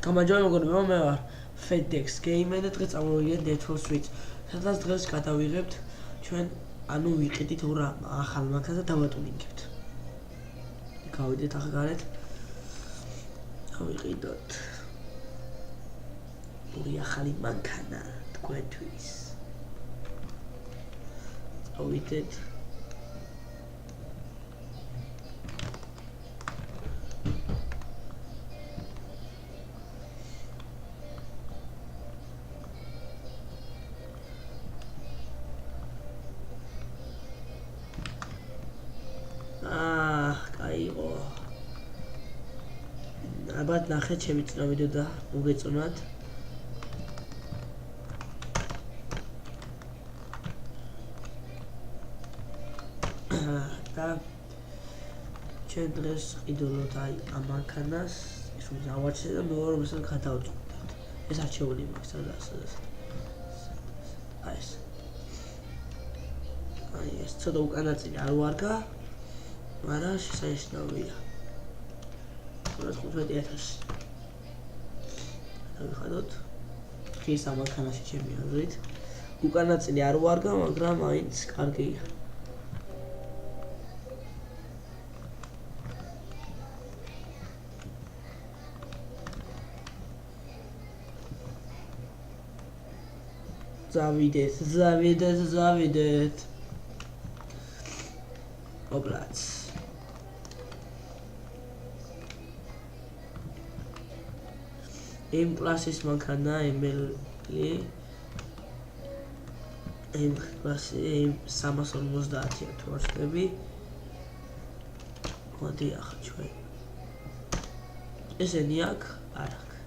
გამარჯობა მეგობრებო, მე ვარ FedEx Gamer და დღეს წამოვიდეთ Need for Speed. სადაც დღეს გადავიღებთ ჩვენ, ანუ ვიყიდით ორ ახალ მანქანას და დავატუნინგებთ. გავიდეთ ახლა გარეთ. გავიყიდოთ ორი ახალი მანქანა თქვენთვის. წავიდეთ კაიღო. ალბათ ნახეთ ჩემი წინა ვიდეო და მოგეწონათ. და ჩვენ დღეს ყიდულობთ აი ამ მანქანას, ის უნდა ავაჩინე და მე ვარ მისგან გადავწყვეტ. ეს არჩეული მაქვს სადაც. აი ეს. აი ეს ცოტა უკანაწილე არ ვარგა. მაგრამ შესანიშნავია. 15,000. დავიხადოთ. ხის ამ მანქანაში ჩემი აზრით. უკანაწილე არ ვარგა, მაგრამ აიც კარგია. Завидет. Облац. Im კლასის მანქანა ML-ი. იმ კლასი 350 თვარსები. მოდი ახლა ჩვენ. ესენი აქ არ აქვს.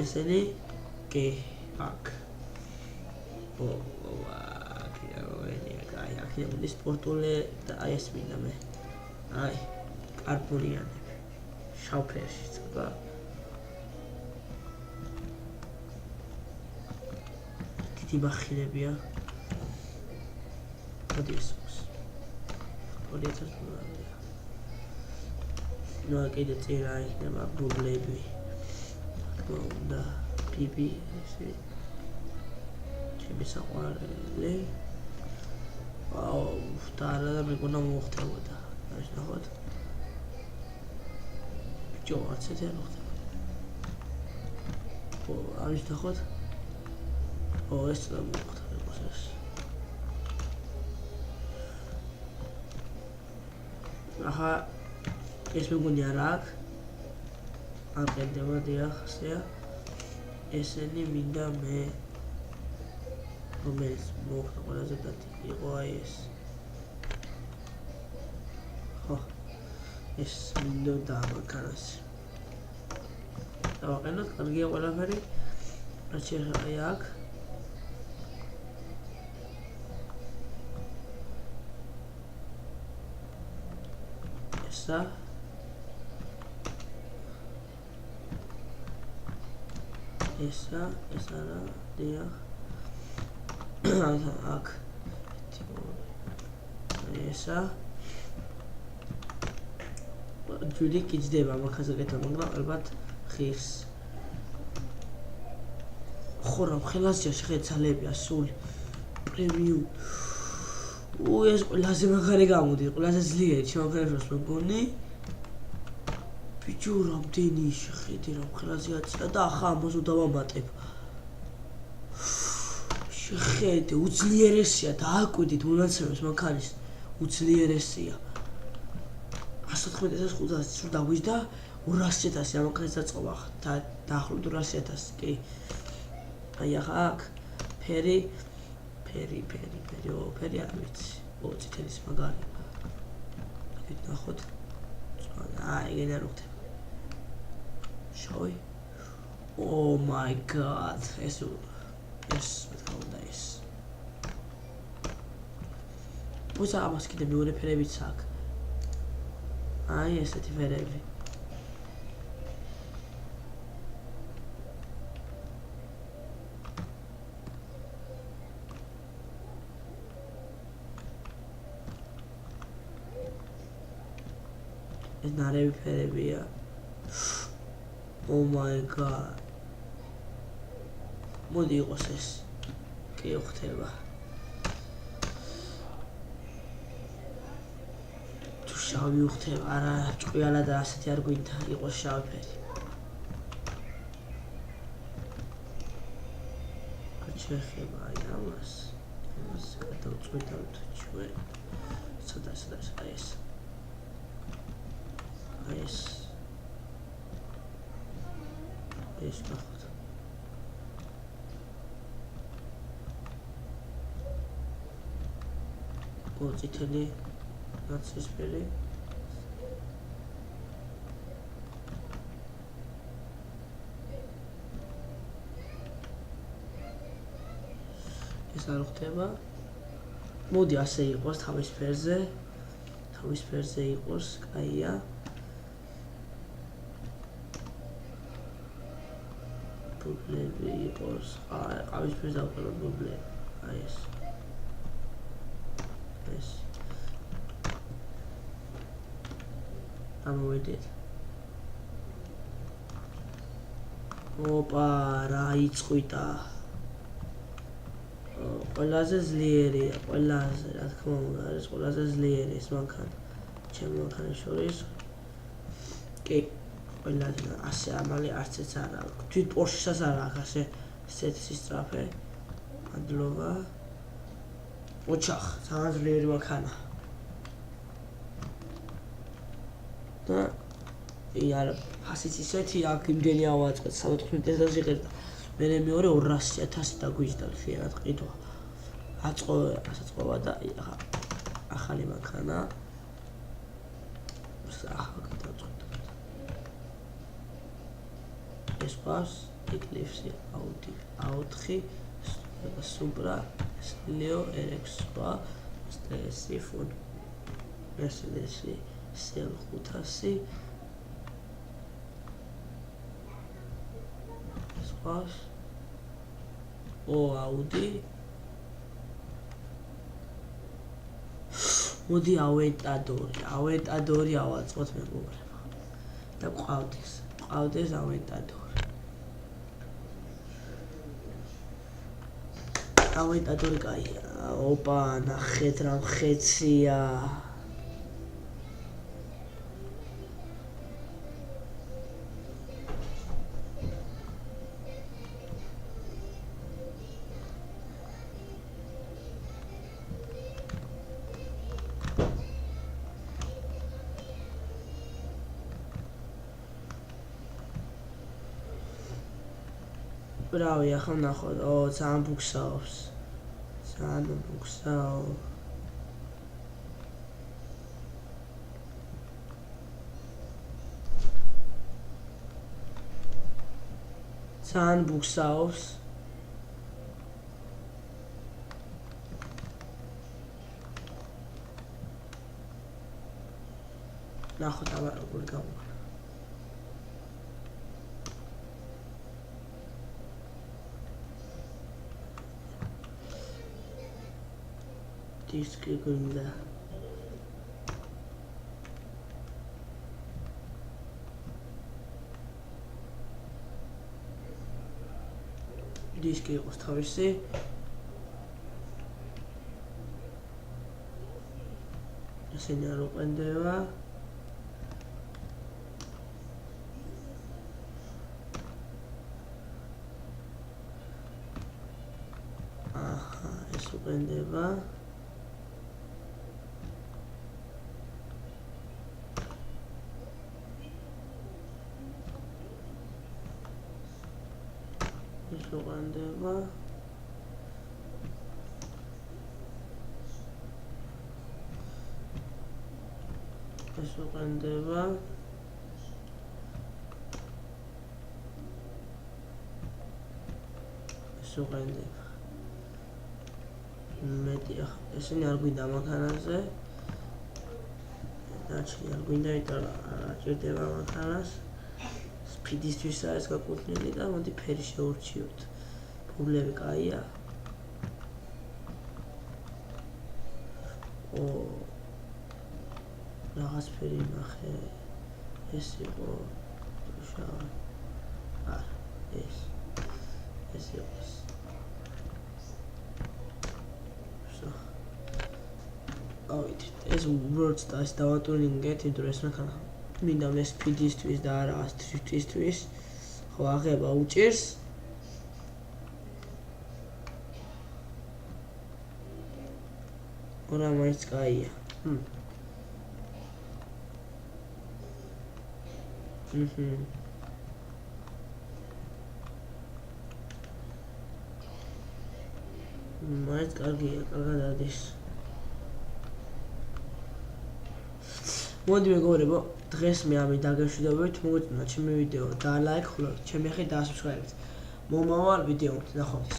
ესენი კი აქ. აქ სპორტული და აი ეს მინდა მე. აი კარბონიანები. შავფერში ცოტა. დიდი ბახირებია. მოდი ეს. 2000 დოლარია. ნუ კიდე წირა იქნება ბუბლები. და ბიბი ესე ჩემი საყვარელი. აუ, და რა მეგონა მოხდებოდა. ეს ნახოთ. ბიჭო, არც ეს არ მოხდება. არის ნახოთ. ეს რა მოხდება ეს. ახლა ეს მეგონი არ აქვს. არ ყენდება დიახ, ასეა. ესენი მინდა მე რომელიც მოხდა ყველაზე კაცი იყო აი ეს. ხო. ეს მინდა და მანქანას. დავაყენოთ, კარგია ყველაფერი. რაც აი აქ. ესა ეს არა დიახ. აქ ესა ჯული კიდდება მაგაზე გეთა, მაგრამ ალბათ ხის. ხო რა ხელასია შეხედე ძალებია სული პრემიუმ. ეს ყველაზე მაგარი გამოდი, ყველაზე ძლიერი შემოქმედებას მეგონი. ბიჭო რამდენი შეხედე რა ხელაზე აწია და ახლა ამას დავამატებ. შეხედე უძლიერესია და აკვიდით მონაცემებს მანქანის უძლიერესია. 190,500 სულ დავიჯდა 200,000 ამანქანის დაწყობა და დაახლოებით 200,000 კი. აი ახლა აქ ფერი არ ვიცი. წითელის მაგარი. აქეთ ნახოთ. აი ეგ არ უხდება. შოვი. Oh my god. ეს მეთქონდა ეს. უცა ამას კიდე მეორე ფერებიც აქვს. აი ესეთი ფერები. ეს ნარევი ფერებია. Oh my god. მოდი იყოს ეს. კი ხდება. თუ შავი ხდება, არა, ჭკვიანა და ასეთი არ გვინდა იყოს შავი ფერი. შეეხება აი ამას გადავწყვეტავთ ჩვენ ცოტა ეს ნახოთ წითელი ნაცრისფერი ეს არ ხდება. მოდი ასე იყოს თავის ფერზე იყოს, კაია. პრობლემები იყოს. თავის ფერზე ავყენო პრობლემა. აი ეს. ამოვედით. ოპა, რა იწყვიტა. ყველაზე ძლიერია, ყველაზე, რა თქმა უნდა, არის ყველაზე ძლიერი ეს მანქანა. ჩემ მანქანებს შორის. კი, ყველაზე ასე ამალი არც ეს არ აქვს. თვით პორშესაც არ აქვს ასე ესეთი სისწრაფე. მადლობა. ოჩახ, ძალიან ძლიერი მანქანა. და არა, ფასიც ისეთი აქ იმდენი ავაწყეთ, 115,000 იყეთ და მე მეორე 200,000 დაგვიჯდა ხიერად ყიდვა. აწყვება და ახალი მანქანა. ახლა გადავწყვეტ. ეს ყავს Eclipse, Audi A4, Supra, Leo RX, Stefan, Mercedes CL500. Audi. მოდი ავენტადორი ავაწყოთ მეგობრებო. და ყავდეს ავენტადორი. ავენტადორი კაია. ოპა, ნახეთ რა მხეცია. Bravo, ახლა ნახოთ. ძალიან ბუქსაობს. ძალიან ბუქსაობს. ნახოთ აბა როგორ გამოვა. Disque გვინდა. დისკი იყოს თავისი. ესენი არ უყენდება. აჰა, ეს უყენდება. უყენდება. ეს უყენდება. ეს უყენდება. მეტი ესენი არ გვინდა მანქანაზე. დაჩი არ გვინდა, იმიტომ არ ჭირდება მანქანას. სპიდისთვისა ეს გაკუთვნილი და მოდი ფერი შეურჩიოთ. ფულები კაია. რაღაც ფერი ნახე. ეს იყო შავი. ეს იყოს. ავიდეთ, ეს უბრალოდ ეს დავატუნინგეთ, იმიტომ რომ ეს მანქანა მინდა მე სპიდისთვის და არა დრიფტისთვის. ხო, აღება უჭირს. ორა მაინც კაია. მაინც კარგია, კარგად ადის. მოდი მეგობრებო, დღეს მე ამით დაგემშვიდობებით, მოგეწონათ ჩემი ვიდეო და ლაიქ ხლობთ, ჩემი ხით და subscribe-ით. მომავალ ვიდეომდე ნახვამდის.